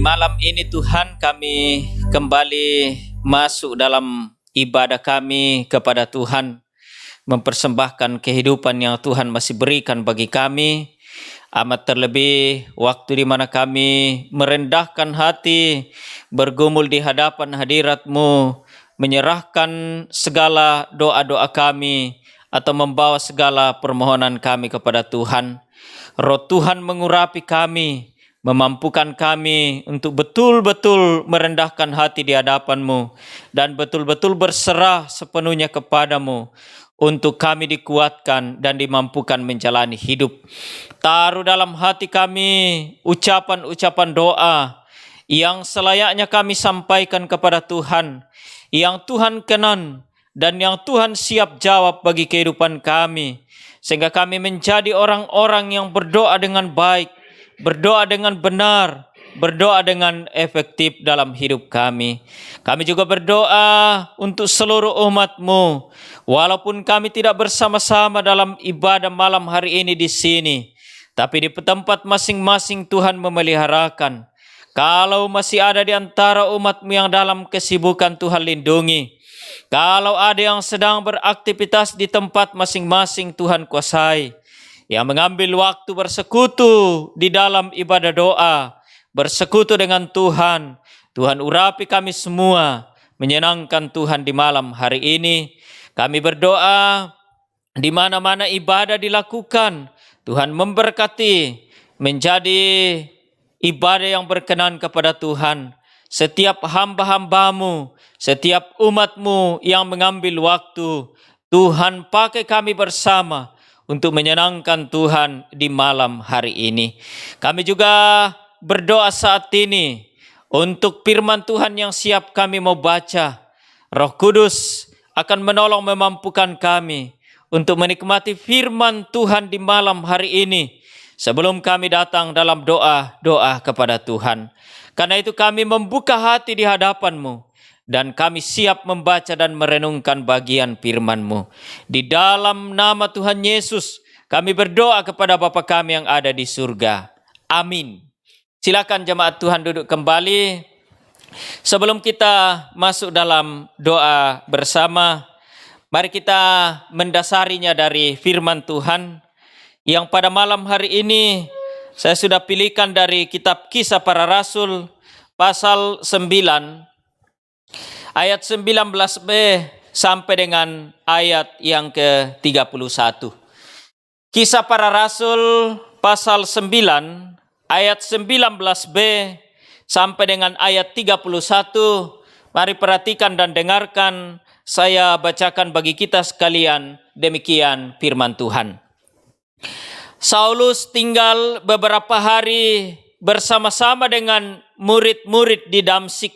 malam ini Tuhan, kami kembali masuk dalam ibadah kami kepada Tuhan, mempersembahkan kehidupan yang Tuhan masih berikan bagi kami. Amat terlebih waktu di mana kami merendahkan hati, bergumul di hadapan hadirat-Mu, menyerahkan segala doa-doa kami atau membawa segala permohonan kami kepada Tuhan. Roh Tuhan mengurapi kami, memampukan kami untuk betul-betul merendahkan hati di hadapan-Mu dan betul-betul berserah sepenuhnya kepada-Mu untuk kami dikuatkan dan dimampukan menjalani hidup. Taruh dalam hati kami ucapan-ucapan doa yang selayaknya kami sampaikan kepada Tuhan, yang Tuhan kenan dan yang Tuhan siap jawab bagi kehidupan kami, sehingga kami menjadi orang-orang yang berdoa dengan baik, berdoa dengan benar, berdoa dengan efektif dalam hidup kami. Kami juga berdoa untuk seluruh umat-Mu, walaupun kami tidak bersama-sama dalam ibadah malam hari ini di sini, tapi di tempat masing-masing Tuhan memeliharakan. Kalau masih ada di antara umat-Mu yang dalam kesibukan, Tuhan lindungi. Kalau ada yang sedang beraktivitas di tempat masing-masing, Tuhan kuasai. Yang mengambil waktu bersekutu di dalam ibadah doa, bersekutu dengan Tuhan. Tuhan urapi kami semua, menyenangkan Tuhan di malam hari ini. Kami berdoa di mana-mana ibadah dilakukan, Tuhan memberkati, menjadi ibadah yang berkenan kepada Tuhan. Setiap hamba-hamba-Mu, setiap umat-Mu yang mengambil waktu, Tuhan pakai kami bersama untuk menyenangkan Tuhan di malam hari ini. Kami juga berdoa saat ini untuk firman Tuhan yang siap kami mau baca. Roh Kudus akan menolong memampukan kami untuk menikmati firman Tuhan di malam hari ini sebelum kami datang dalam doa-doa kepada Tuhan. Karena itu kami membuka hati di hadapan-Mu dan kami siap membaca dan merenungkan bagian firman-Mu. Di dalam nama Tuhan Yesus kami berdoa kepada Bapa kami yang ada di surga. Amin. Silakan jemaat Tuhan duduk kembali. Sebelum kita masuk dalam doa bersama, mari kita mendasarinya dari firman Tuhan yang pada malam hari ini saya sudah pilihkan dari kitab Kisah Para Rasul pasal 9 ayat 19b sampai dengan ayat yang ke-31. Kisah Para Rasul pasal 9 ayat 19b sampai dengan ayat 31. Mari perhatikan dan dengarkan, saya bacakan bagi kita sekalian, demikian firman Tuhan. Saulus tinggal beberapa hari bersama-sama dengan murid-murid di Damsyik.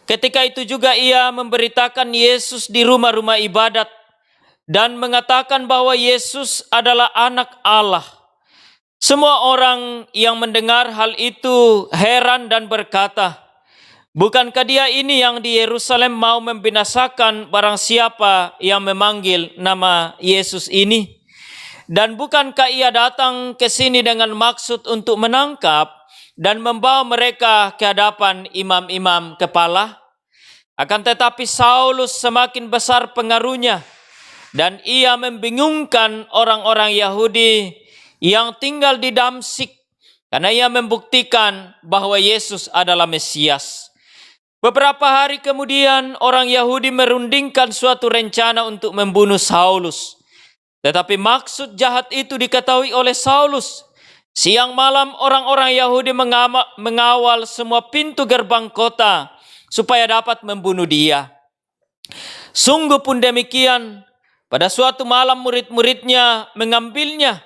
Ketika itu juga ia memberitakan Yesus di rumah-rumah ibadat dan mengatakan bahwa Yesus adalah anak Allah. Semua orang yang mendengar hal itu heran dan berkata, "Bukankah dia ini yang di Yerusalem mau membinasakan barang siapa yang memanggil nama Yesus ini? Dan bukankah ia datang ke sini dengan maksud untuk menangkap dan membawa mereka ke hadapan imam-imam kepala?" Akan tetapi Saulus semakin besar pengaruhnya dan ia membingungkan orang-orang Yahudi yang tinggal di Damsyik karena ia membuktikan bahwa Yesus adalah Mesias. Beberapa hari kemudian orang Yahudi merundingkan suatu rencana untuk membunuh Saulus. Tetapi maksud jahat itu diketahui oleh Saulus. Siang malam orang-orang Yahudi mengawal semua pintu gerbang kota supaya dapat membunuh dia. Sungguh pun demikian, pada suatu malam murid-muridnya mengambilnya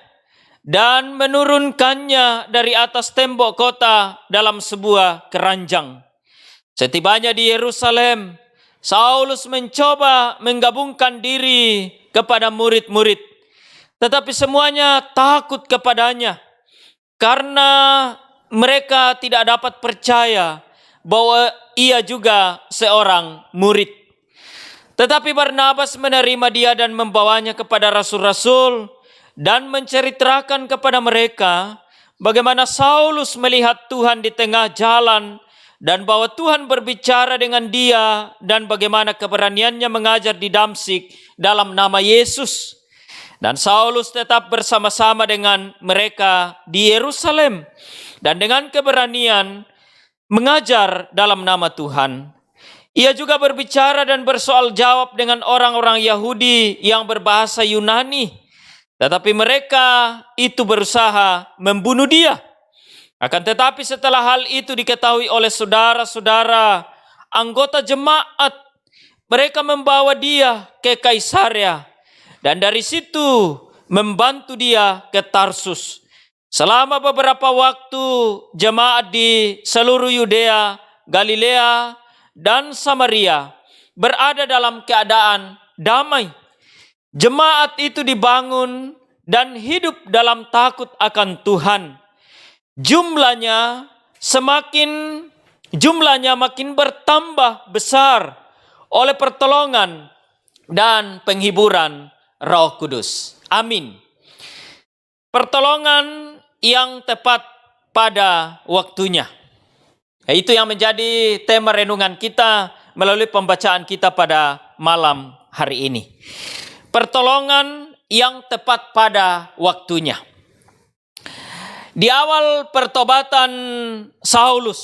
dan menurunkannya dari atas tembok kota dalam sebuah keranjang. Setibanya di Yerusalem, Saulus mencoba menggabungkan diri kepada murid-murid, tetapi semuanya takut kepadanya karena mereka tidak dapat percaya bahwa ia juga seorang murid. Tetapi Barnabas menerima dia dan membawanya kepada rasul-rasul dan menceritakan kepada mereka bagaimana Saulus melihat Tuhan di tengah jalan dan bahwa Tuhan berbicara dengan dia dan bagaimana keberaniannya mengajar di Damsyik dalam nama Yesus. Dan Saulus tetap bersama-sama dengan mereka di Yerusalem dan dengan keberanian mengajar dalam nama Tuhan. Ia juga berbicara dan bersoal jawab dengan orang-orang Yahudi yang berbahasa Yunani. Tetapi mereka itu berusaha membunuh dia. Akan tetapi setelah hal itu diketahui oleh saudara-saudara anggota jemaat, mereka membawa dia ke Kaisarea dan dari situ membantu dia ke Tarsus. Selama beberapa waktu jemaat di seluruh Yudea, Galilea, dan Samaria berada dalam keadaan damai. Jemaat itu dibangun dan hidup dalam takut akan Tuhan. Jumlahnya makin bertambah besar oleh pertolongan dan penghiburan Roh Kudus. Amin. Pertolongan yang tepat pada waktunya. Itu yang menjadi tema renungan kita melalui pembacaan kita pada malam hari ini. Pertolongan yang tepat pada waktunya. Di awal pertobatan Saulus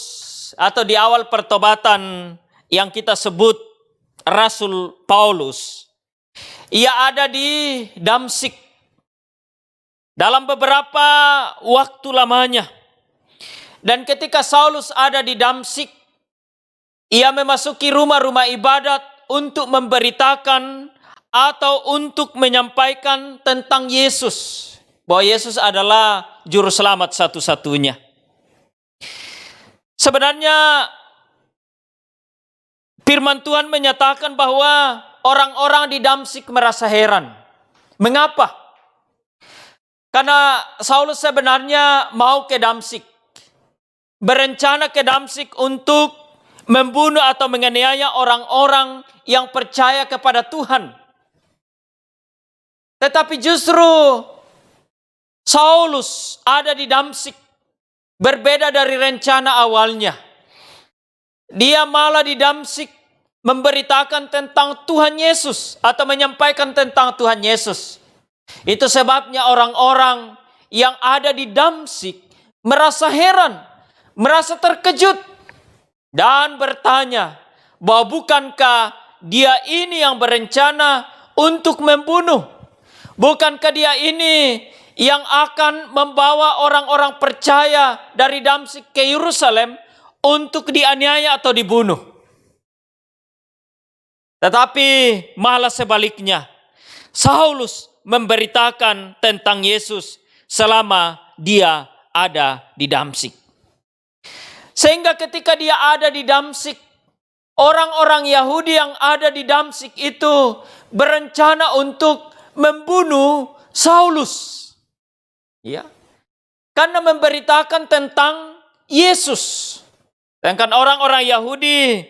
atau di awal pertobatan yang kita sebut Rasul Paulus, ia ada di Damsyik dalam beberapa waktu lamanya. Dan ketika Saulus ada di Damsyik, ia memasuki rumah-rumah ibadat untuk memberitakan atau untuk menyampaikan tentang Yesus. Bahwa Yesus adalah juru selamat satu-satunya. Sebenarnya firman Tuhan menyatakan bahwa orang-orang di Damsyik merasa heran. Mengapa? Karena Saulus sebenarnya mau ke Damsyik. Berencana ke Damsyik untuk membunuh atau menganiaya orang-orang yang percaya kepada Tuhan. Tetapi justru Saulus ada di Damsyik, berbeda dari rencana awalnya. Dia malah di Damsyik memberitakan tentang Tuhan Yesus atau menyampaikan tentang Tuhan Yesus. Itu sebabnya orang-orang yang ada di Damsyik merasa heran, merasa terkejut dan bertanya bahwa bukankah dia ini yang berencana untuk membunuh? Bukankah dia ini yang akan membawa orang-orang percaya dari Damsyik ke Yerusalem untuk dianiaya atau dibunuh? Tetapi malah sebaliknya, Saulus memberitakan tentang Yesus selama dia ada di Damsyik. Sehingga ketika dia ada di Damsyik, orang-orang Yahudi yang ada di Damsyik itu berencana untuk membunuh Saulus. Ya, karena memberitakan tentang Yesus. Sedangkan orang-orang Yahudi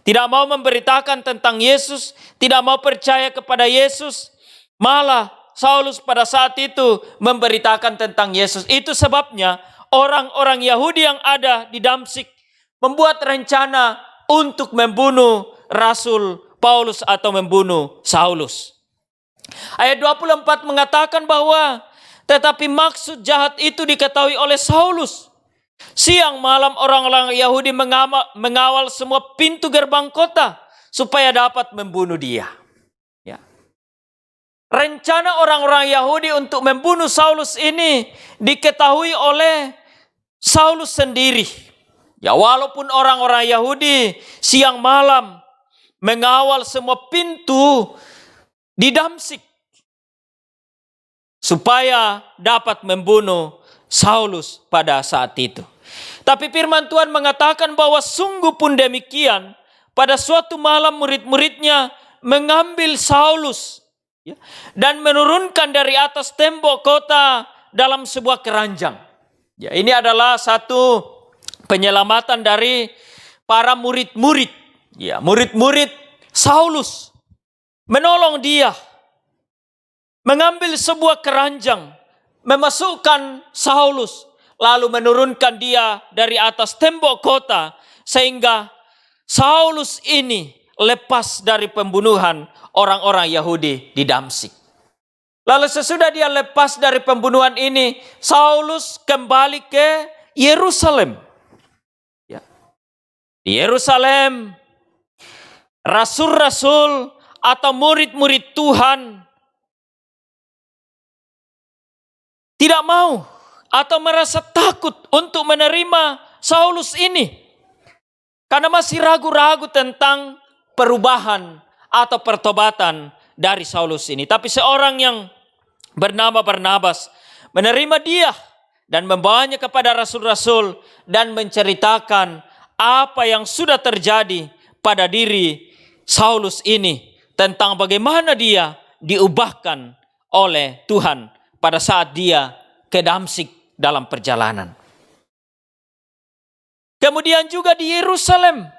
tidak mau memberitakan tentang Yesus, tidak mau percaya kepada Yesus. Malah Saulus pada saat itu memberitakan tentang Yesus. Itu sebabnya orang-orang Yahudi yang ada di Damsyik membuat rencana untuk membunuh Rasul Paulus atau membunuh Saulus. Ayat 24 mengatakan bahwa tetapi maksud jahat itu diketahui oleh Saulus. Siang malam orang-orang Yahudi mengawal semua pintu gerbang kota supaya dapat membunuh dia. Ya. Rencana orang-orang Yahudi untuk membunuh Saulus ini diketahui oleh Saulus sendiri. Ya, walaupun orang-orang Yahudi siang malam mengawal semua pintu di Damsyik supaya dapat membunuh Saulus pada saat itu. Tapi firman Tuhan mengatakan bahwa sungguh pun demikian, pada suatu malam murid-muridnya mengambil Saulus dan menurunkan dari atas tembok kota dalam sebuah keranjang. Ya, ini adalah satu penyelamatan dari para murid-murid. Ya, murid-murid Saulus menolong dia. Mengambil sebuah keranjang, memasukkan Saulus, lalu menurunkan dia dari atas tembok kota, sehingga Saulus ini lepas dari pembunuhan orang-orang Yahudi di Damsyik. Lalu sesudah dia lepas dari pembunuhan ini, Saulus kembali ke Yerusalem. Ya. Di Yerusalem, rasul-rasul atau murid-murid Tuhan tidak mau atau merasa takut untuk menerima Saulus ini, karena masih ragu-ragu tentang perubahan atau pertobatan dari Saulus ini. Tapi seorang yang bernama Barnabas menerima dia dan membawanya kepada rasul-rasul dan menceritakan apa yang sudah terjadi pada diri Saulus ini, tentang bagaimana dia diubahkan oleh Tuhan pada saat dia ke Damsyik dalam perjalanan. Kemudian juga di Yerusalem,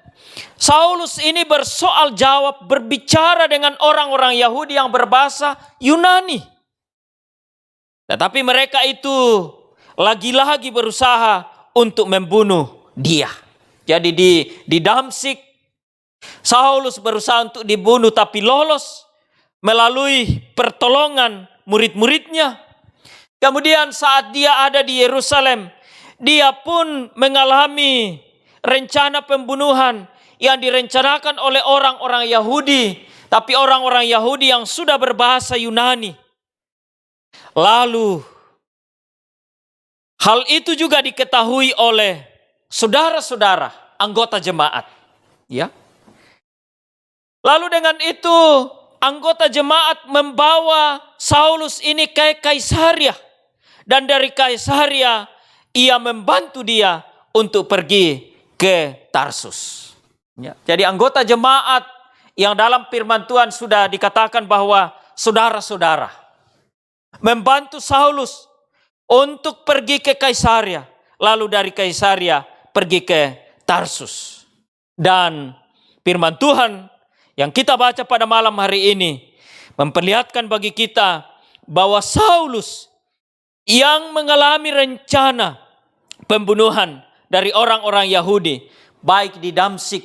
Saulus ini bersoal jawab, berbicara dengan orang-orang Yahudi yang berbahasa Yunani. Tetapi mereka itu lagi-lagi berusaha untuk membunuh dia. Jadi di Damsyik, Saulus berusaha untuk dibunuh, tapi lolos melalui pertolongan murid-muridnya. Kemudian saat dia ada di Yerusalem, dia pun mengalami rencana pembunuhan yang direncanakan oleh orang-orang Yahudi, tapi orang-orang Yahudi yang sudah berbahasa Yunani. Lalu hal itu juga diketahui oleh saudara-saudara anggota jemaat, ya. Lalu dengan itu anggota jemaat membawa Saulus ini ke Kaisaria, dan dari Kaisaria ia membantu dia untuk pergi ke Tarsus. Ya. Jadi anggota jemaat yang dalam firman Tuhan sudah dikatakan bahwa saudara-saudara membantu Saulus untuk pergi ke Kaisaria, lalu dari Kaisaria pergi ke Tarsus. Dan firman Tuhan yang kita baca pada malam hari ini memperlihatkan bagi kita bahwa Saulus yang mengalami rencana pembunuhan dari orang-orang Yahudi, baik di Damsyik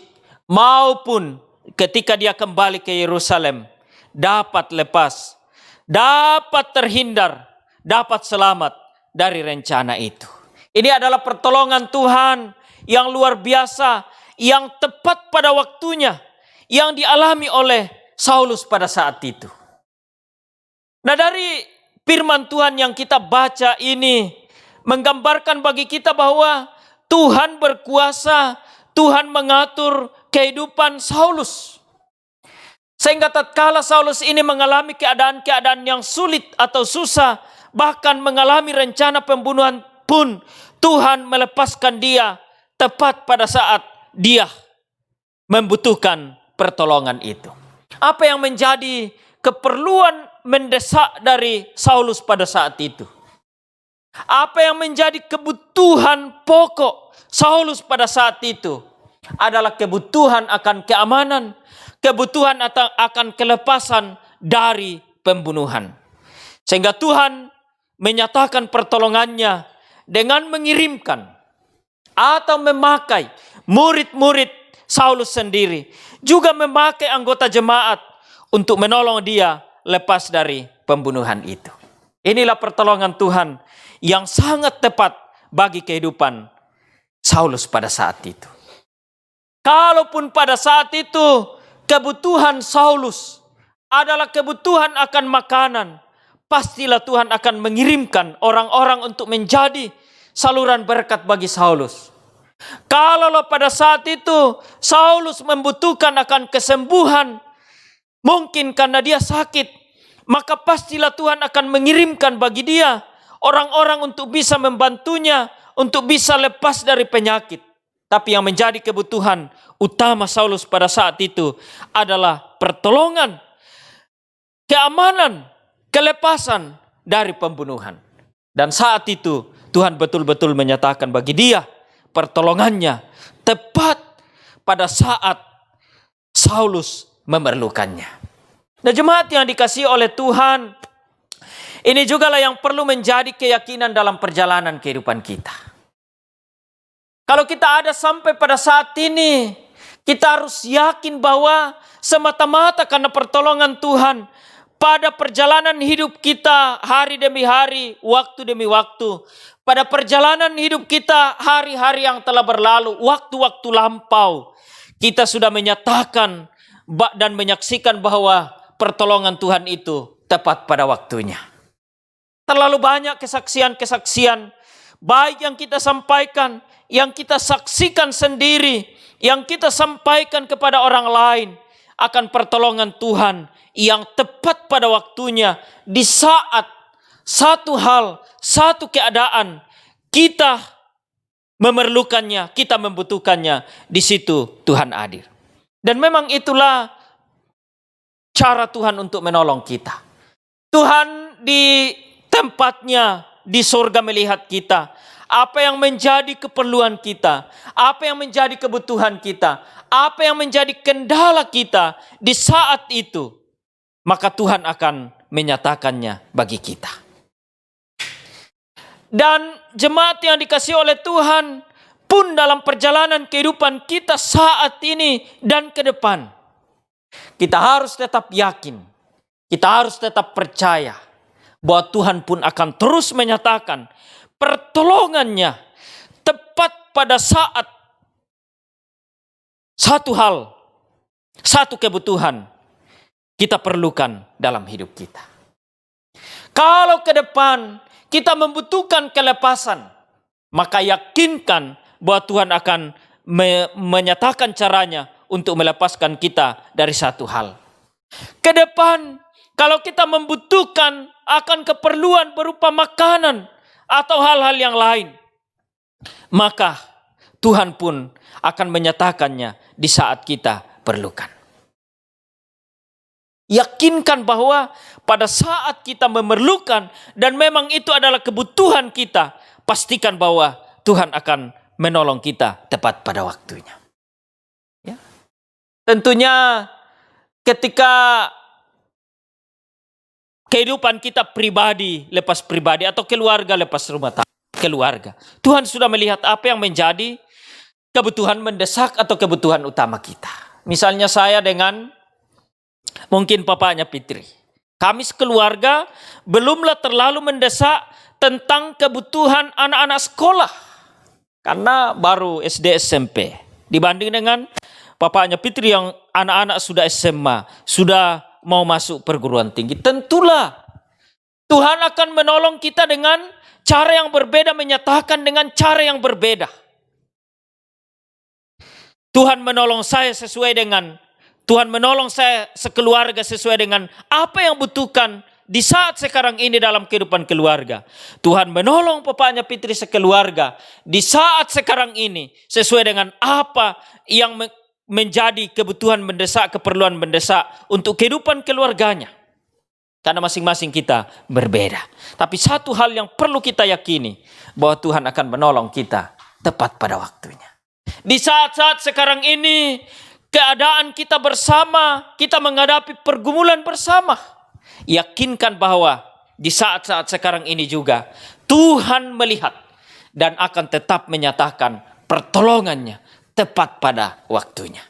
maupun ketika dia kembali ke Yerusalem, dapat lepas, dapat terhindar, dapat selamat dari rencana itu. Ini adalah pertolongan Tuhan yang luar biasa, yang tepat pada waktunya, yang dialami oleh Saulus pada saat itu. Nah, dari firman Tuhan yang kita baca ini menggambarkan bagi kita bahwa Tuhan berkuasa, Tuhan mengatur kehidupan Saulus. Sehingga tatkala Saulus ini mengalami keadaan-keadaan yang sulit atau susah, bahkan mengalami rencana pembunuhan pun, Tuhan melepaskan dia tepat pada saat dia membutuhkan pertolongan itu. Apa yang menjadi keperluan mendesak dari Saulus pada saat itu? Apa yang menjadi kebutuhan pokok Saulus pada saat itu? Adalah kebutuhan akan keamanan, kebutuhan akan kelepasan dari pembunuhan. Sehingga Tuhan menyatakan pertolongannya dengan mengirimkan atau memakai murid-murid Saulus sendiri, juga memakai anggota jemaat untuk menolong dia lepas dari pembunuhan itu. Inilah pertolongan Tuhan yang sangat tepat bagi kehidupan Saulus pada saat itu. Kalaupun pada saat itu kebutuhan Saulus adalah kebutuhan akan makanan, pastilah Tuhan akan mengirimkan orang-orang untuk menjadi saluran berkat bagi Saulus. Kalau pada saat itu Saulus membutuhkan akan kesembuhan, mungkin karena dia sakit, maka pastilah Tuhan akan mengirimkan bagi dia orang-orang untuk bisa membantunya, untuk bisa lepas dari penyakit. Tapi yang menjadi kebutuhan utama Saulus pada saat itu adalah pertolongan, keamanan, kelepasan dari pembunuhan. Dan saat itu Tuhan betul-betul menyatakan bagi dia pertolongannya tepat pada saat Saulus memerlukannya. Nah, jemaat yang dikasihi oleh Tuhan, Ini jugalah yang perlu menjadi keyakinan dalam perjalanan kehidupan kita. Kalau kita ada sampai pada saat ini, kita harus yakin bahwa semata-mata karena pertolongan Tuhan pada perjalanan hidup kita hari demi hari, waktu demi waktu. Pada perjalanan hidup kita hari-hari yang telah berlalu, waktu-waktu lampau, kita sudah menyatakan dan menyaksikan bahwa pertolongan Tuhan itu tepat pada waktunya. Terlalu banyak kesaksian-kesaksian baik yang kita sampaikan, yang kita saksikan sendiri, yang kita sampaikan kepada orang lain akan pertolongan Tuhan yang tepat pada waktunya di saat satu hal, satu keadaan kita memerlukannya, kita membutuhkannya, di situ Tuhan hadir. Dan memang itulah cara Tuhan untuk menolong kita. Tuhan di tempatnya di surga melihat kita. Apa yang menjadi keperluan kita, apa yang menjadi kebutuhan kita, apa yang menjadi kendala kita di saat itu, maka Tuhan akan menyatakannya bagi kita. Dan jemaat yang dikasihi oleh Tuhan pun dalam perjalanan kehidupan kita saat ini dan ke depan, kita harus tetap yakin, kita harus tetap percaya bahwa Tuhan pun akan terus menyatakan pertolongannya tepat pada saat satu hal, satu kebutuhan kita perlukan dalam hidup kita. Kalau ke depan kita membutuhkan kelepasan, maka yakinkan bahwa Tuhan akan menyatakan caranya untuk melepaskan kita dari satu hal. Ke depan, kalau kita membutuhkan akan keperluan berupa makanan atau hal-hal yang lain, maka Tuhan pun akan menyatakannya di saat kita perlukan. Yakinkan bahwa pada saat kita memerlukan dan memang itu adalah kebutuhan kita, pastikan bahwa Tuhan akan menolong kita tepat pada waktunya. Ya. Tentunya ketika kehidupan kita pribadi lepas pribadi atau keluarga lepas rumah tangga, keluarga, Tuhan sudah melihat apa yang menjadi kebutuhan mendesak atau kebutuhan utama kita. Misalnya saya dengan mungkin papanya Fitri. Kami sekeluarga belumlah terlalu mendesak tentang kebutuhan anak-anak sekolah. Karena baru SD SMP. Dibanding dengan papanya Fitri yang anak-anak sudah SMA. Sudah mau masuk perguruan tinggi. Tentulah Tuhan akan menolong kita dengan cara yang berbeda. Menyatakan dengan cara yang berbeda. Tuhan menolong saya sesuai dengan Tuhan menolong saya sekeluarga sesuai dengan apa yang butuhkan di saat sekarang ini dalam kehidupan keluarga. Tuhan menolong papanya Fitri sekeluarga di saat sekarang ini sesuai dengan apa yang menjadi kebutuhan mendesak, keperluan mendesak untuk kehidupan keluarganya. Karena masing-masing kita berbeda. Tapi satu hal yang perlu kita yakini, bahwa Tuhan akan menolong kita tepat pada waktunya. Di saat-saat sekarang ini, keadaan kita bersama, kita menghadapi pergumulan bersama. Yakinkan bahwa di saat-saat sekarang ini juga Tuhan melihat dan akan tetap menyatakan pertolongannya tepat pada waktunya.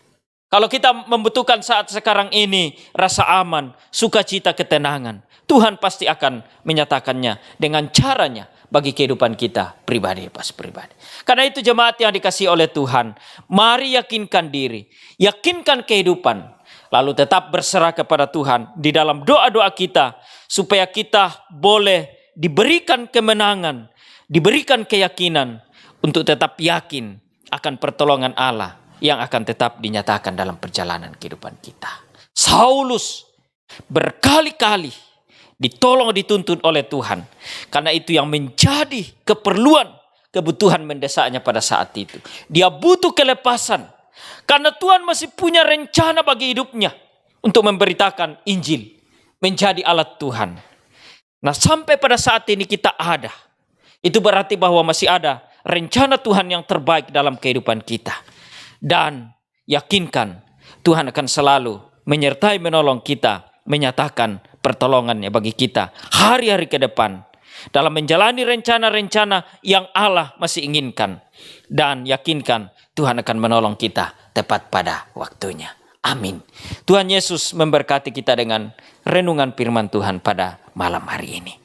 Kalau kita membutuhkan saat sekarang ini rasa aman, sukacita, ketenangan, Tuhan pasti akan menyatakannya dengan caranya bagi kehidupan kita pribadi pas pribadi. Karena itu jemaat yang dikasihi oleh Tuhan, mari yakinkan diri, yakinkan kehidupan, lalu tetap berserah kepada Tuhan di dalam doa-doa kita, supaya kita boleh diberikan kemenangan, diberikan keyakinan untuk tetap yakin akan pertolongan Allah yang akan tetap dinyatakan dalam perjalanan kehidupan kita. Saulus berkali-kali ditolong, dituntun oleh Tuhan. Karena itu yang menjadi kebutuhan mendesaknya pada saat itu. Dia butuh kelepasan. Karena Tuhan masih punya rencana bagi hidupnya untuk memberitakan Injil. Menjadi alat Tuhan. Nah, sampai pada saat ini kita ada. Itu berarti bahwa masih ada rencana Tuhan yang terbaik dalam kehidupan kita. Dan yakinkan Tuhan akan selalu menyertai menolong kita, menyatakan pertolongannya bagi kita hari-hari ke depan dalam menjalani rencana-rencana yang Allah masih inginkan, dan yakinkan Tuhan akan menolong kita tepat pada waktunya. Amin. Tuhan Yesus memberkati kita dengan renungan firman Tuhan pada malam hari ini.